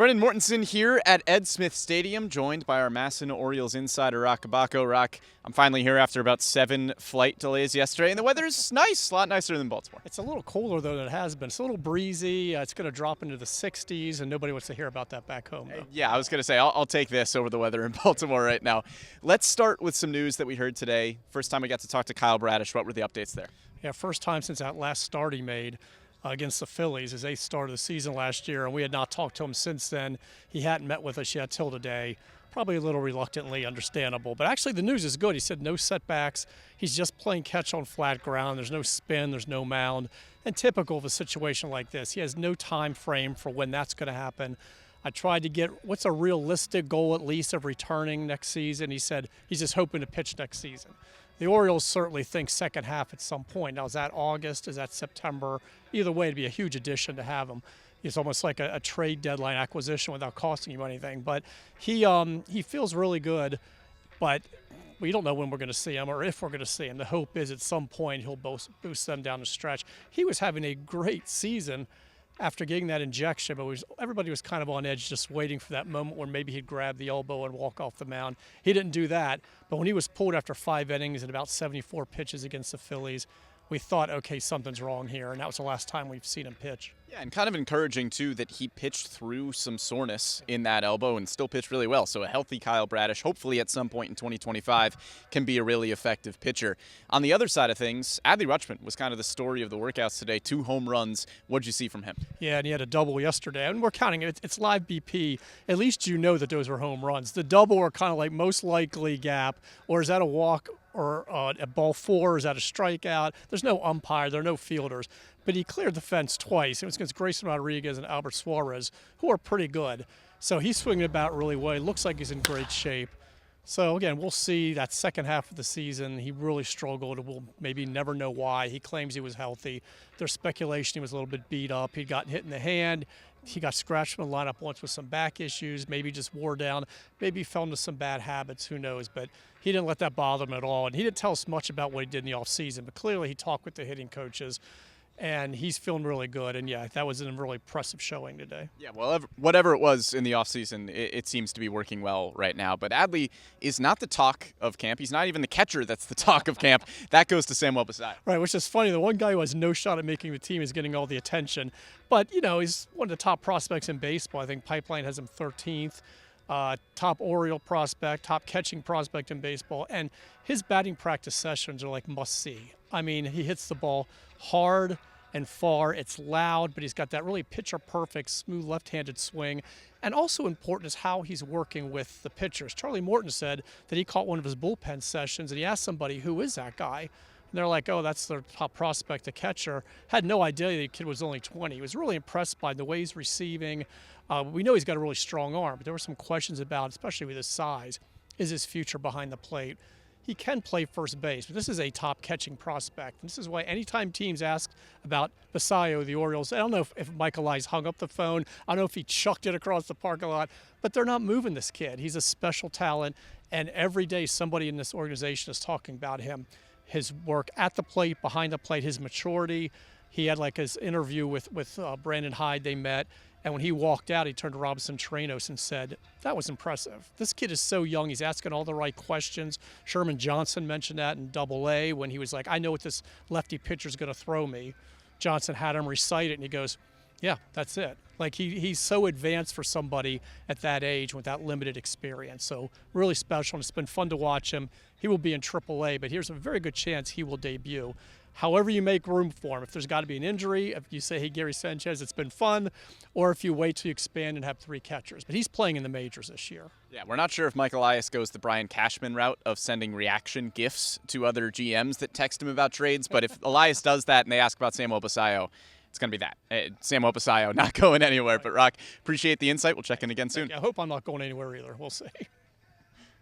Brendan Mortensen here at Ed Smith Stadium, joined by our MASN Orioles insider, Roch Kubatko. Roch, I'm finally here after about 7 flight delays yesterday, and the weather's nice, a lot nicer than Baltimore. It's a little colder, though, than it has been. It's a little breezy. It's going to drop into the 60s, and nobody wants to hear about that back home, though. Yeah, I was going to say, I'll take this over the weather in Baltimore right now. Let's start with some news that we heard today. First time we got to talk to Kyle Bradish. What were the updates there? Yeah, first time since that last start he made against the Phillies, his 8th start of the season last year, and we had not talked to him since then. He hadn't met with us yet till today, probably a little reluctantly, understandable. But actually the news is good. He said no setbacks. He's just playing catch on flat ground. There's no spin, there's no mound. And typical of a situation like this, he has no time frame for when that's going to happen. I tried to get what's a realistic goal at least of returning next season. He said he's just hoping to pitch next season. The Orioles certainly think second half at some point. Now, is that August? Is that September? Either way, it'd be a huge addition to have him. It's almost like a trade deadline acquisition without costing you anything. But he feels really good, but we don't know when we're going to see him or if we're going to see him. The hope is at some point he'll boost them down the stretch. He was having a great season after getting that injection, but everybody was kind of on edge just waiting for that moment where maybe he'd grab the elbow and walk off the mound. He didn't do that, but when he was pulled after 5 innings and about 74 pitches against the Phillies, we thought, okay, something's wrong here, and that was the last time we've seen him pitch. Yeah, and kind of encouraging, too, that he pitched through some soreness in that elbow and still pitched really well. So a healthy Kyle Bradish, hopefully at some point in 2025, can be a really effective pitcher. On the other side of things, Adley Rutschman was kind of the story of the workouts today. 2 home runs. What'd you see from him? Yeah, and he had a double yesterday. And we're counting it. It's live BP. At least you know that those were home runs. The double are kind of like most likely gap, or is that a walk or a ball 4? Is that a strikeout? There's no umpire. There are no fielders. But he cleared the fence twice. It was against Grayson Rodriguez and Albert Suarez, who are pretty good. So he's swinging about really well. He looks like he's in great shape. So, again, we'll see that second half of the season. He really struggled. We'll maybe never know why. He claims he was healthy. There's speculation he was a little bit beat up. He'd gotten hit in the hand. He got scratched from the lineup once with some back issues, maybe just wore down, maybe fell into some bad habits, who knows. But he didn't let that bother him at all. And he didn't tell us much about what he did in the offseason, but clearly he talked with the hitting coaches. And he's feeling really good. And, yeah, that was a really impressive showing today. Yeah, well, whatever it was in the offseason, it seems to be working well right now. But Adley is not the talk of camp. He's not even the catcher that's the talk of camp. That goes to Samuel Basallo. Right, which is funny. The one guy who has no shot at making the team is getting all the attention. But, you know, he's one of the top prospects in baseball. I think Pipeline has him 13th. Top Oriole prospect, top catching prospect in baseball. And his batting practice sessions are like must-see. I mean, he hits the ball hard and far. It's loud, but he's got that really pitcher-perfect, smooth left-handed swing. And also important is how he's working with the pitchers. Charlie Morton said that he caught one of his bullpen sessions, and he asked somebody, who is that guy? And they're like, oh, that's their top prospect, the catcher. Had no idea the kid was only 20. He was really impressed by the way he's receiving. We know he's got a really strong arm, but there were some questions about, especially with his size, is his future behind the plate? He can play first base, but this is a top catching prospect. And this is why anytime teams ask about Basallo, the Orioles, I don't know if Michael Elias hung up the phone. I don't know if he chucked it across the parking lot, but they're not moving this kid. He's a special talent, and every day somebody in this organization is talking about him. His work at the plate, behind the plate, his maturity. He had like his interview with Brandon Hyde. They met. And when he walked out, he turned to Robinson Trinos and said, that was impressive. This kid is so young. He's asking all the right questions. Sherman Johnson mentioned that in Double-A when he was like, I know what this lefty pitcher's going to throw me. Johnson had him recite it, and he goes, yeah, that's it. Like he's so advanced for somebody at that age with that limited experience. So really special, and it's been fun to watch him. He will be in Triple-A, but here's a very good chance he will debut. However you make room for him. If there's got to be an injury, if you say, hey, Gary Sanchez, it's been fun, or if you wait to expand and have 3 catchers. But he's playing in the majors this year. Yeah, we're not sure if Michael Elias goes the Brian Cashman route of sending reaction gifs to other GMs that text him about trades, but if Elias does that and they ask about Samuel Basallo, it's going to be that. Samuel Basallo not going anywhere. But, Roch, appreciate the insight. We'll check in again soon. I hope I'm not going anywhere either. We'll see.